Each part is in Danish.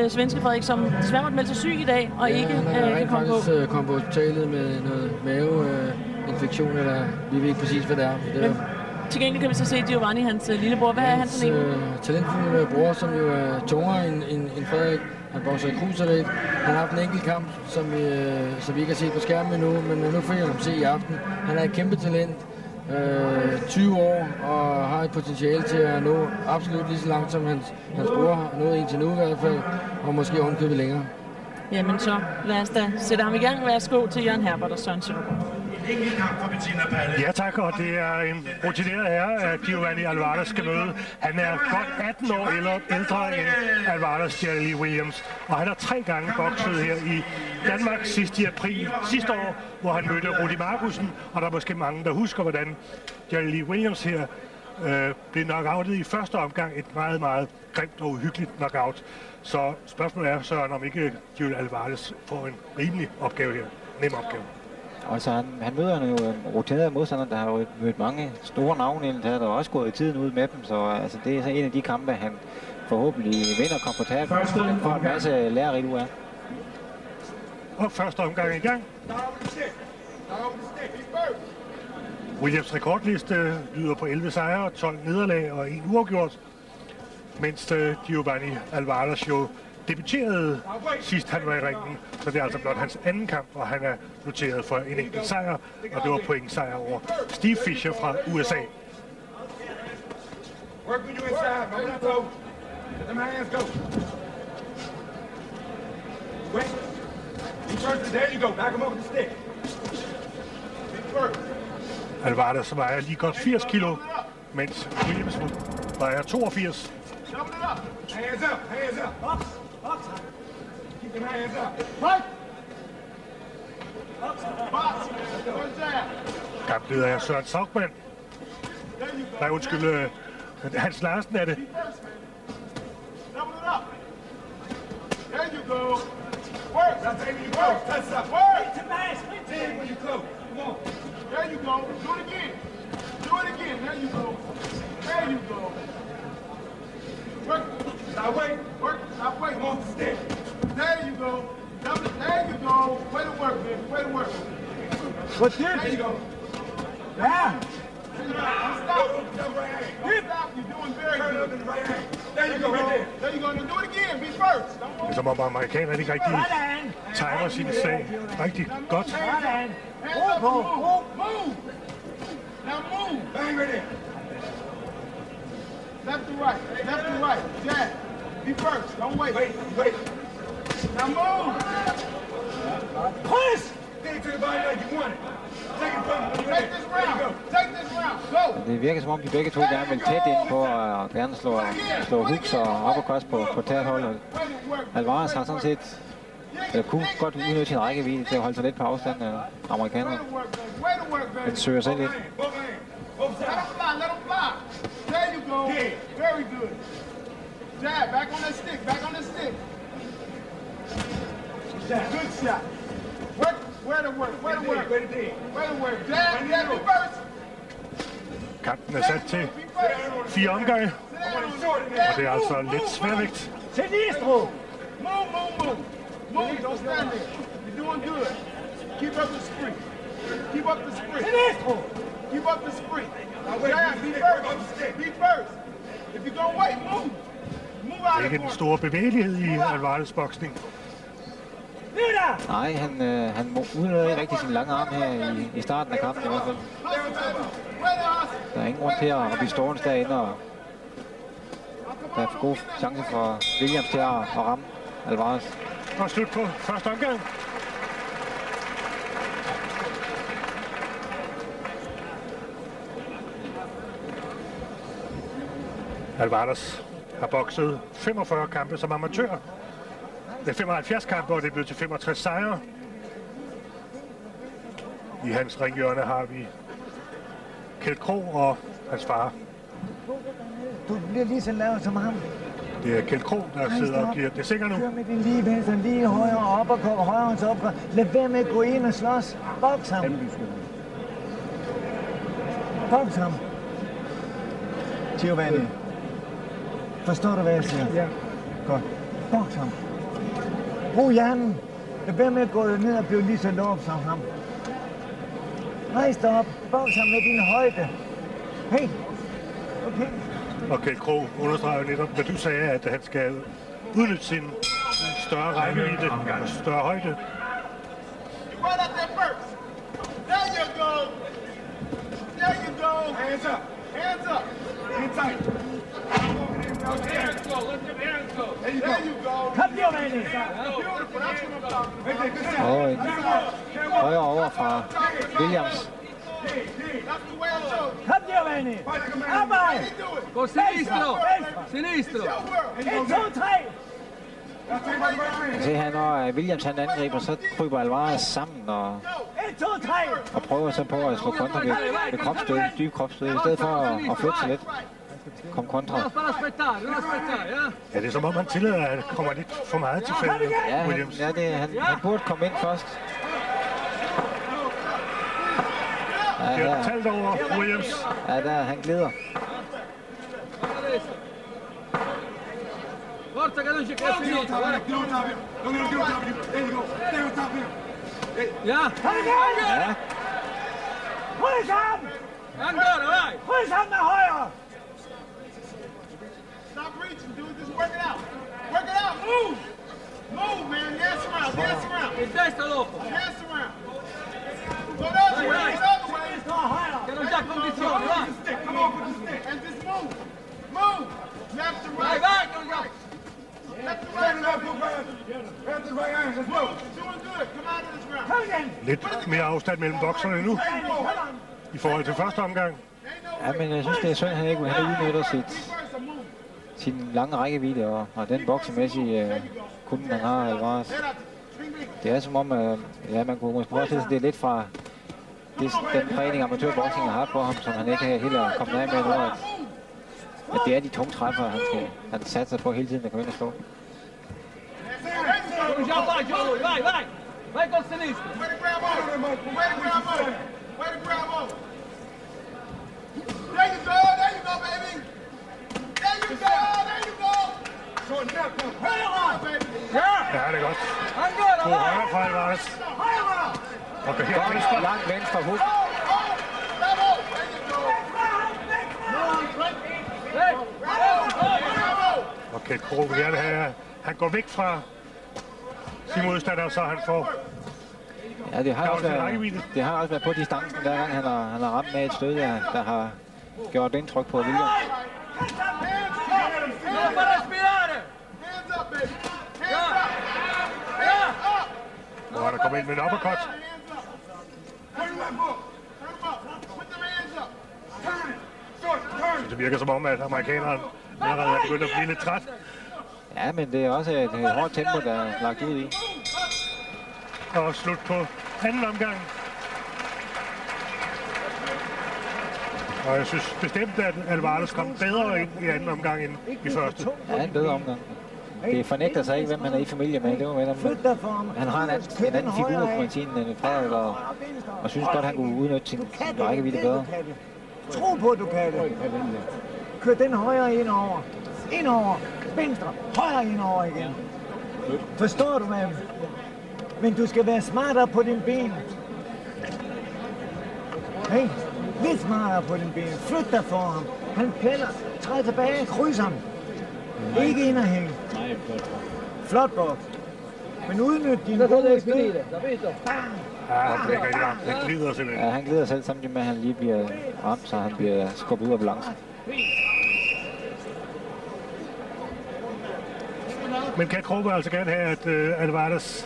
Svenske Frederik, som desværre måtte melde sig syg i dag, og ikke kan komme på. Han kom på hospitalet med noget maveinfektion, eller vi ved ikke præcis, hvad det er. Til gengæld kan vi så se Giovanni, hans lillebror. Hvad er han for en? Talentfuld bror, som jo er tungere end Frederik. Han bokser i cruiservægt. Han har haft en enkelt kamp, som vi ikke har set på skærmen endnu, men nu får jeg ham se i aften. Han er et kæmpe talent. 20 år og har et potentiale til at nå absolut lige så langt, som hans bror har nået indtil nu i hvert fald, og måske ovenkøbet længere. Jamen så lad os da sætte ham i gang. Værsgo til Jørgen Herbert og Søren Søndergaard. Ja tak, og det er en rutineret herre, at Giovanni Alvarez skal møde. Han er godt 18 år ældre end Alvarez Jerry Lee Williams, og han har 3 gange bokset her i Danmark, sidst i april sidste år, hvor han mødte Rudi Markussen, og der er måske mange, der husker, hvordan Jerry Lee Williams her blev knockoutet i første omgang, et meget, meget grimt og uhyggeligt knockout. Så spørgsmålet er, Søren, om ikke Giovanni Alvarez får en rimelig opgave her, nem opgave. Og så han møder jo rutineret modstandere, der har mødt mange store navne, der har også gået i tiden ud med dem, så altså, det er så en af de kampe, han forhåbentlig vinder komfortabelt, for en masse lærerigt ud af. Og første omgang i gang. Williams rekordliste lyder på 11 sejre, 12 nederlag og 1 uafgjort, mens Giovanni Alvarez jo debuterede sidst han var i ringen, så det er altså blot hans anden kamp, og han er noteret for en enkelt sejr, og det var pointsejr over Steve Fisher fra USA. Alvarez vejer lige godt 80 kilo, mens Williams vejer 82. Hands up, hands up. Box, box. Keep them hands up. Fight! Box. Kampleder er Søren Saugmann. Nej, undskyld, Hans Larsen er det. Double it up. There you go. Work. That's it. You go. That's up. Work. To mass. Team when you close. Come on. There you go. Do it again. Do it again. There you go. There you go. Work. Now wait. Work. Now wait. Come on, stick. There you go. Double. There you go. Way to work, man. Way to work. What's this? There you go. Down. Don't stop. Don't stop. You're doing very good. There you go. Right there. There you go. Now do it again. Be first. Det er som om amerikanerne ikke rigtig timer sin sag rigtig godt. Hands up. Move. Move. Now move. Bang right there. Left to right. Left to right. Jab. Be first. Don't wait. Wait. Now move. Push! Take it to the body like you want it. Take this round. Take this round. Go. Det virker som om de begge to gerne vil tæt ind på og gerne slå hooks og uppercuts på tætholdet. Alvarez har sådan set kunne godt udnytte sin rækkevidde til at holde sig lidt på afstand af amerikanerne. Den søger selv lidt. Let him fly. Let him fly. There you go. Very good. Jab. Back on that stick. Back on that stick. Good shot. Work. Where to work? Where to work? Where to work? Jab. Jab. Be first. Kampen er sat til 4 omgange, og det er altså lidt sværvægt. Sinistro! Move, move, move. Move. Don't stand there. You're doing good. Keep up the sprint. Keep up the sprint. Sinistro! Keep up the sprint. Jab. Be first. Be first. If you're gonna wait, move. Move Det out er ikke of den the store bevægelighed i Alvarez boksning. Nej, han udnytter ikke rigtig sin lange arm her i starten af kampen i hvert fald. Der er ingen grund til at blive stående derinde, og der er for god chance for Williams til at ramme Alvarez. Og slut på første omgang. Alvarez har bokset 45 kampe som amatør. Det er 75 kampe, og det er blevet til 65 sejre. I hans ringhjørne har vi Kjeld Krog og hans far. Du bliver lige så lav som ham. Det er Kjeld Krog, der sidder og giver det sikker nu. Kør med din lige venstre, lige højre op og højre til op. Lad være med at gå ind og slås. Boks ham. Boks ham. Giovanni. Forstår du, hvad jeg siger? Ja. Godt. Boks ham. Brug hjernen. Lad være med at gå ned og blive lige så lav som ham. Rejs dig op. Boks ham med din højde. Hey. Okay. Okay, Krog understreger netop, hvad du sagde, at han skal udnytte sin større rækkevidde og større højde. Right up there first. There you go. There you go. Hands up. Hands up. Hang tight. Okay, hands go. Let them hands go. There you go. Kom jo, Manny. Beautiful. That's what I'm talking about. Og en højre over fra Williams. That's the way I showed you. Kom jo, Manny. Arbejde. Do it. Gå sinistro! Sinistro! Your world. 1, 2, 3. Se her, når Williams han angriber, så kryber Alvarez sammen og 1, 2, 3. prøver så på at slå kontra ved kropsstød, dybe kropsstød, i stedet for at flytte sig lidt. Kom kontra. Bara aspettare, non aspettare, ja? Ja, det er som om, han tillader, at det kommer lidt for meget til feltet, Ja, Williams. han burde komme ind først. Ja, Det er her. talt over Williams. Ja, der han glider. Forza che non ci è finito, Ja! Ja, Kryds ham. Ancora, vai! Kryds ham med højre. Stop reaching, dude. Just work it out. Work it out. Move. Move, man. Dance around. Dance around. In testa dopo! Dance around. Go the other way. Go the other way. Che non c'ha condizioni, vai! And just move. Move. Left to Vai, right. vai, non c'ha! Left to right. Left to right. Let's move. Doing good. Come out of this round. Kom igen. Lidt mere afstand mellem bokserne nu, i forhold til første omgang. ja, men jeg synes, det er synd, han ikke udnytter sin lange rækkevidde og den boksemæssige kunde, han har Alvarez. Det er som om, ja, man kunne måske forestille sig, det er lidt fra den træning, amatørboksing har på ham, som han ikke helt er kommet af med nu, at det er de tunge træffer, han satser på hele tiden at komme ind og slå. Non c'ha vai, Giovanni, vai, vai! Vai col sinistro! Way to grab on. Way to grab on. Way to grab on. There you go. There you go, baby. There you go. There you go. Short nap. Højre, baby. Ja! Ja, det er godt. Ancora, God vai! højre fra Alvarez. Højre. Okay, her venstre. Langt venstre hook. Bravo. There you go. Hey! Bravo. Okay, Krog vil gerne have, han går væk fra sin modstander, så han får... Ja, det har Der er også også en været, rækkevidde. det har også været på distancen, hver gang han har ramt med et stød, der har gjort indtryk på Williams. Non fa respirare! Hands up, baby. Hands up. Hands up. Nu har der kommet ind med en uppercut. Hands up. Turn them up. Turn them up. Put them hands up. Turn it. Short. Turn. Det virker som om, at amerikaneren allerede er begyndt at blive lidt træt. Ja, men det er også et hårdt tempo, der er lagt ud i. Og slut på anden omgang. Og jeg synes bestemt, at Alvarez kom bedre ind i anden omgang end i første. Ja, en bedre omgang. Det fornægter sig ikke, hvem han er i familie med. Det var med Flyt dig for ham. han har en anden figur, kan man sige, end Frederik, og synes godt, han kunne udnytte sin rækkevidde bedre. Tro på, at du kan det. Kør den højre indover. Indover. Venstre. Højre indover igen. Forstår du, mand? Men du skal være smartere på dine ben. Hey, lidt smartere på dine ben. Flyt dig for ham. Han piller. Træd tilbage. Kryds ham. Ikke ind og hænge. Flot boks. Men udnyt dine gode stød. Ja, han bliver ikke ramt. Han glider simpelthen. Ja, han glider selv samtidig med, at han lige bliver ramt, så han bliver skubbet ud af balancen. Men kan Krog altså gerne have, at Alvarez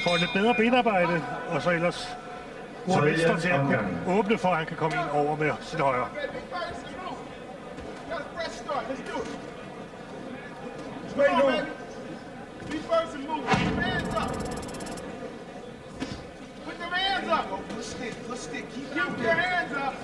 får lidt bedre benarbejde, og så ellers bruger venstre til at kunne åbne for, at han kan komme ind over med sin højre. Got a fresh start. Let's do it. Come on, baby. Be first and move. Put your hands up. Put your hands up. Push stick. Push stick. Keep your hands up.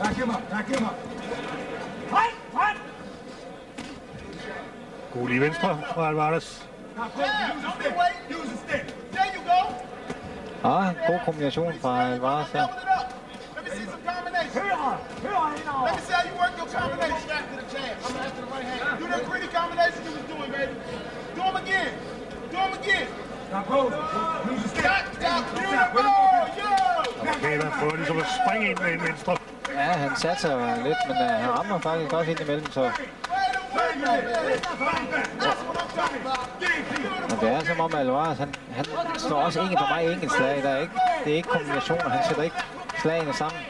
Back him up. Back him up. Fight! Fight! God lige venstre fra Alvarez. Yeah, don't wait. Use a stick. There you go. Ja, en god kombination fra Alvarez her. Double it up. Let me see some combination. Højre! Højre indover! Let me see how you work your combination. Back to the jab. them pretty combinations you was doing, baby. Do them again. Do them again. Stop, beautiful, yo! Amerikaneren prøver ligesom at springe ind med en venstre. Ja, han satser lidt, men han rammer faktisk også ind imellem, så... Men det er som om Alvarez, han slår også ikke for mig enkelt slag. Det er ikke kombinationer, han sætter ikke slagene sammen.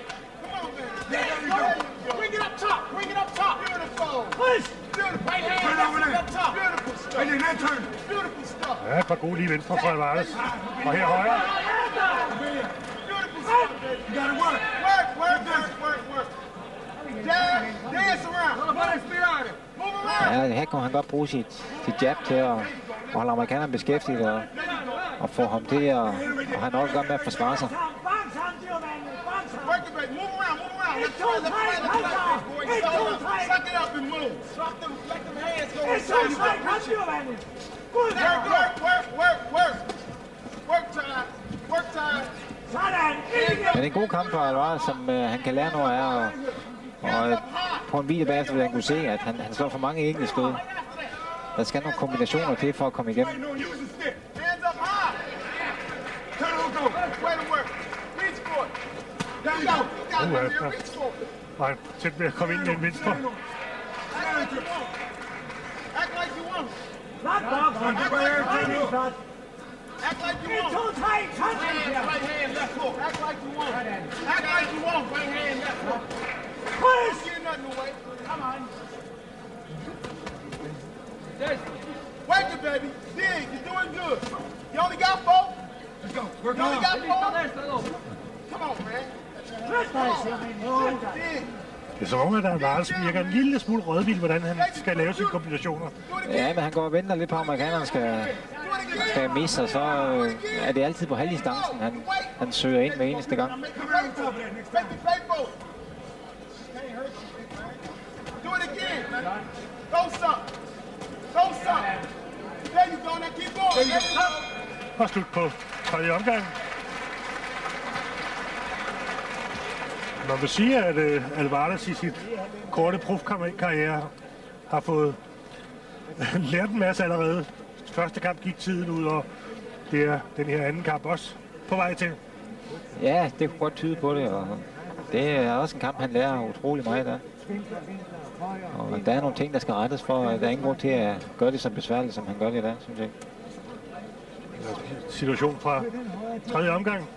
Bring it up top, bring it up top. Beautiful. Beautiful. Right hand up top. Beautiful stuff. Beautiful stuff. Ja, et par gode lige venstre fra Alvarez. Og her højre. Beautiful stuff, baby. You gotta work. Work. Dance around. Move around. Ja, her kan han godt bruge sit jab til at holde amerikanerne beskæftiget og få ham til at have noget at gøre med at forsvare sig. Work it, baby. Move around. Let's try. Suck it up and move. Let them hands go inside. Work time. Men det er en god kamp for Alvarez, som han kan lære noget af. Og på en video bagefter vil han kunne se, at han slår for mange enkelte stød. Der skal nogle kombinationer til for at komme igennem. Nej, tæt ved at komme ind med en venstre. Act like you want. Act like you want. Right hand, left hook. Act like you want. Act like you want. Right hand, left hook. Don't get nothing away. Come on. Work it, baby. Dig. You're doing good. You only got 4? Let's go. You only got 4? Come on, man. Det er som om, at Alvarez virker en lille smule rødvild, hvordan han skal lave sine kombinationer. Ja, men han går og venter lidt på, at amerikanerne skal misse, og så er det altid på halvdistancen, han søger ind hver eneste gang. Do it again. Go some. There you go. Now keep going. Og slut på tredje omgang. Man vil sige, at Alvarez i sit korte profkarriere har fået lært en masse allerede. Første kamp gik tiden ud, og det er den her anden kamp også på vej til. Ja, det kunne godt tyde på det, og det er også en kamp, han lærer utrolig meget af. Og der er nogle ting, der skal rettes for. Der er ingen grund til at gøre det så besværligt, som han gør det i dag, synes jeg. Situation fra tredje omgang.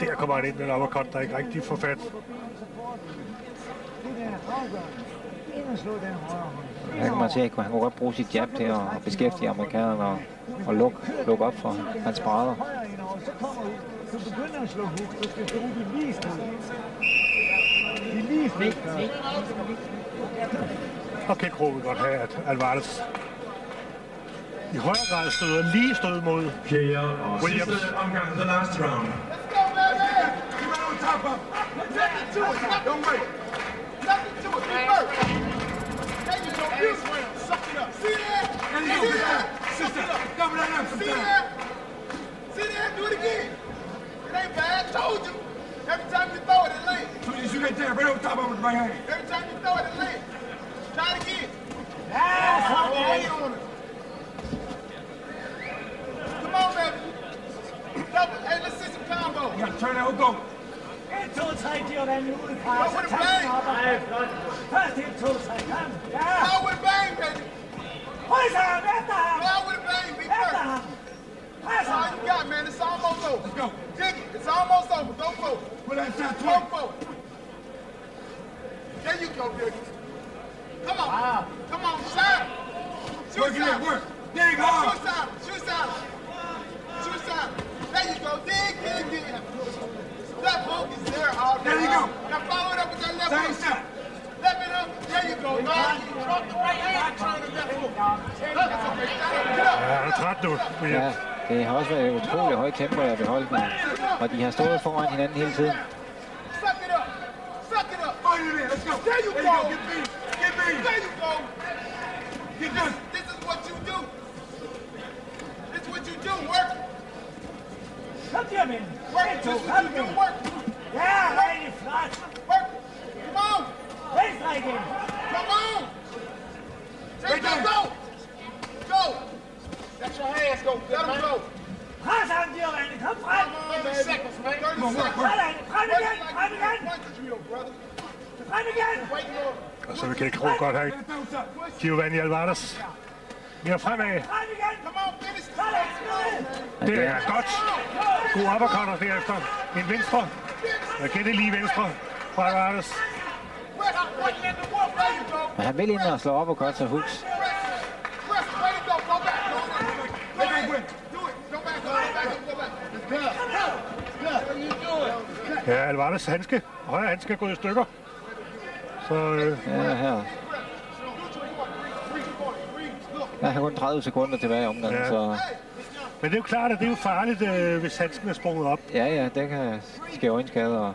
Der kommer han ind med en uppercut, der ikke rigtig får fat. Her kan man se, at han kunne godt bruge sit jab til at beskæftige amerikanerne og lukke op for hans parader. Og Kekro vil godt have, at Alvarez i højere grad støder lige stød mod Williams. The last round. Let's go, baby! Keep it on top of. Nothing to it. Don't wait. Nothing to it. Be first. There you go. Beautiful. Suck it up. See that? See that? Suck it up. Double that up. See that? See that? Do it again. It ain't bad. Told you. Every time you throw it, it lands. So you shoot right there, right on top of it with the right hand. Every time you throw it, it lands. Try it again. That's okay. On it. Come on, baby. Double. Hey, let's see some combo. You gotta turn that whole go. 1, 2, 3, de var den udepar. Go with a bang. Først 1, 2, 3, kom. Ja. Go with a bang, baby. Prøv ham, efter ham. Go with a bang, be Efter first. ham. That's all you got, man. It's almost over. Let's go. Dig it. It's almost over. Go forward. Put that shot go forward. There you go, Biggie. Come on. Wow. Come on, shot. Shoot side. Work. Dig hard. Shoot side. Shoot side. Shoot side. There you go. Dig. Left hook is there already. There you go. Now follow it up with that left hook. Same shot. Left it up. There you go. Drop the right hand. Turn the left hook. That's okay. Get up. Ja, han er træt nu. Ja, det har også været et utroligt højt tempo at beholde den, og de har stået foran hinanden hele tiden. Suck it up. Suck it up. Let's go. There you go. Get beat. Get beat. There you go. This is what you do. This is what you do. Work. Kom til ham ind. Work. This is what you do. Work. Ja, rigtig flot. Work. Come on. Venstre igen. Come Og så vil Kjeld Krog godt have Giovanni Alvarez mere fremad. Det er godt. God uppercutter derefter. En venstre. Igen det lige venstre fra Alvarez. Men han vil ind og slå uppercut til Hooks. Ja, Alvarez handske. Højre handske er gået i stykker. Så ja, her. Ja, han har kun 30 sekunder tilbage om den, så... Men det er jo klart, at det er jo farligt, hvis handsken er sprunget op. Ja, det kan ske øjenskader, og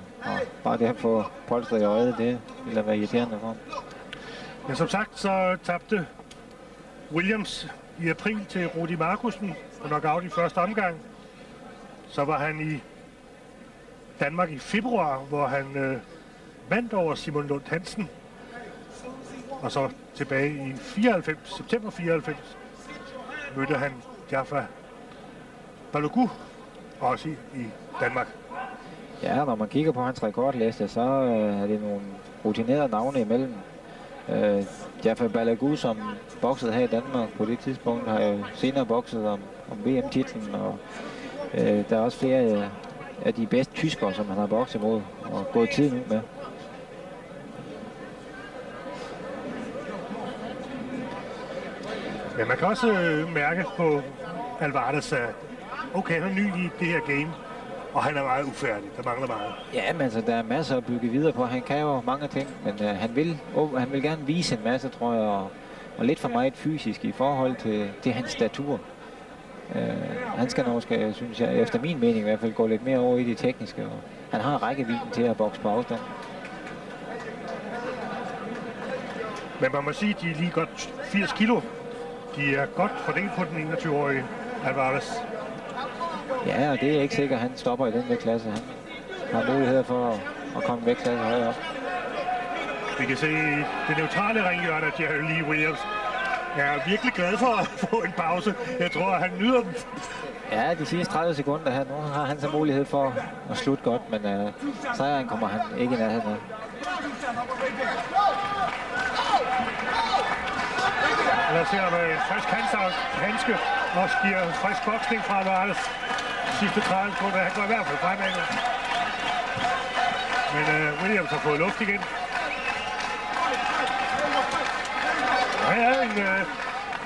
bare det at få polstret i øjet, det vil være irriterende for ham. Men som sagt, så tabte Williams i april til Rudi Markussen på knockout i første omgang. Så var han i Danmark i februar, hvor han vandt over Simon Lund Hansen. Og så tilbage i 94, september 94, mødte han Jaffa Balogu, også i Danmark. Ja, når man kigger på hans rekordliste, så er det nogle rutinerede navne imellem. Jaffa Balogu, som boksede her i Danmark på det tidspunkt, har jo senere bokset om VM-titlen, og der er også flere af de bedste tyskere, som han har bokset mod og gået tiden ud med. Ja, man kan også mærke på Alvarez, at okay, han er ny i det her game, og han er meget ufærdig. Der mangler meget. Ja, men altså, der er masser at bygge videre på. Han kan jo mange ting, men han vil gerne vise en masse, tror jeg, og lidt for meget fysisk i forhold til hans statur. Han skal nok, synes jeg, efter min mening i hvert fald, gå lidt mere over i det tekniske. Og han har rækkevidden til at bokse på afstand. Men man må sige, at de er lige godt 80 kilo. De er godt fordelt på den 21-årige Alvarez. Ja, og det er ikke sikkert, at han stopper i den vægtklasse. Han har muligheder for at komme vægtklasse højere op. Vi kan se det neutrale ringhjørne af Jerry Lee Williams. Jeg er virkelig glad for at få en pause. Jeg tror, at han nyder den. Ja, de sidste 30 sekunder her. Nu har han så mulighed for at slutte godt, men sejren kommer han ikke i nærheden af. Der ser med en frisk handske og giver frisk boksning fra Alvarez. Sidste 30 sekunder, han går i hvert fald fremad nu. Men Williams har fået luft igen. Det er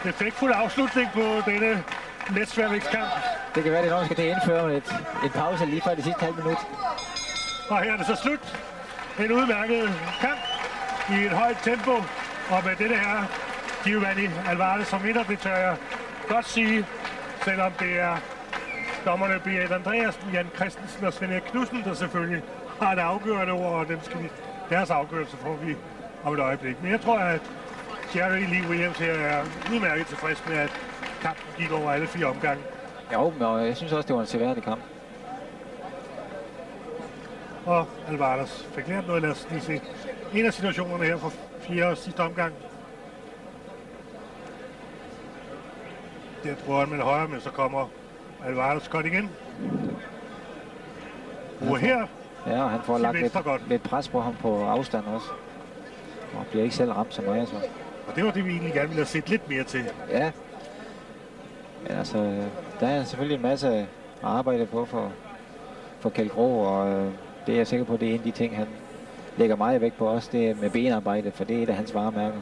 en effektfuld afslutning på denne letsværvægtskamp. Det kan være, det nok skal til at indføre en pause lige før det sidste halv minut. Og her er det så slut. En udmærket kamp i et højt tempo. Og med dette her Giovanni Alvarez som vinder, det tør jeg godt sige, selvom det er dommerne Beat Andreasen, Jan Christensen og Svend Erik Knudsen, der selvfølgelig har et afgørende ord, og deres afgørelse får vi om et øjeblik. Men jeg tror, at Jerry Lee Williams her er udmærket tilfreds med, at kampen gik over alle 4 omgange. Jo, men jeg synes også, det var en seværdig kamp. Og Alvarez fik lært noget, lad os lige se. En af situationerne her fra 4. sidste omgang. Der prøver han med højre, men så kommer Alvarez godt igen. Og her ja, og han får lagt lidt pres på ham på afstand også. Og bliver ikke selv ramt så meget. Så. Og det var det, vi egentlig gerne ville have set lidt mere til. Ja. Men altså, der er selvfølgelig en masse at arbejde på for Kjeld Krog, og det er jeg sikker på, det er en af de ting, han lægger meget vægt på også, det er med benarbejde, for det er et af hans varemærker.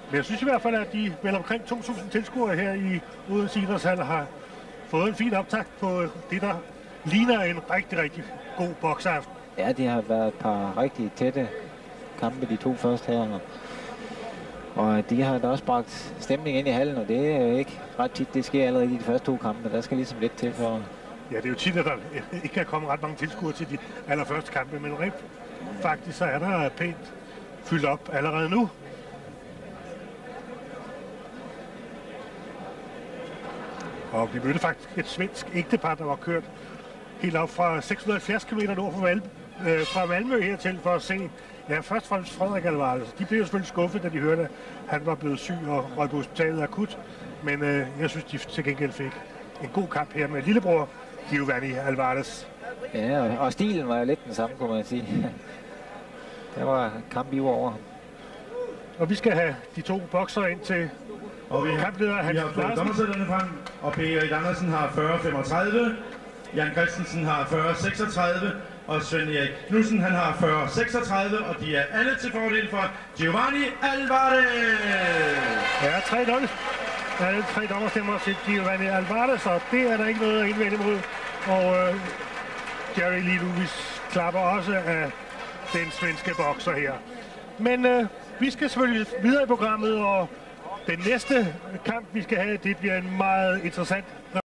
Men jeg synes i hvert fald, at de vel omkring 2.000 tilskuere her i Odense Idrætshal har fået en fin optakt på det, der ligner en rigtig, rigtig god bokseaften. Ja, det har været et par rigtig tætte kampe, de 2 første her. Og de har da også bragt stemning ind i hallen, og det er ikke ret tit, det sker allerede i de første 2 kampe. Der skal ligesom lidt til for... Ja, det er jo tit, at der ikke kan komme ret mange tilskuere til de allerførste kampe, men rent faktisk så er der pænt fyldt op allerede nu. Og vi mødte faktisk et svensk ægtepar, der var kørt helt op fra 670 km nord fra Malmø hertil for at se, ja, først og fremmest Frederik Alvarez. De blev jo selvfølgelig skuffet, da de hørte, at han var blevet syg og røg på hospitalet akut. Men jeg synes, de til gengæld fik en god kamp her med lillebror Giovanni Alvarez. Ja, og stilen var jo lidt den samme, kunne man sige. Der var kamp i over. Og vi skal have de to boksere ind til kampleder Hans Larsen. Dommersætterne frem, og Per Erik Andersen har 40-35, Jan Christensen har 40-36, og Svend Erik Knudsen han har 40-36, og de er alle til fordel for Giovanni Alvarez. Ja, 3-0. Alle 3 dommerstemmer til Giovanni Alvarez, og det er der ikke noget at indvende imod. Og Jerry Lee Lewis klapper også af den svenske bokser her. Men vi skal selvfølgelig videre i programmet, og den næste kamp, vi skal have, det bliver en meget interessant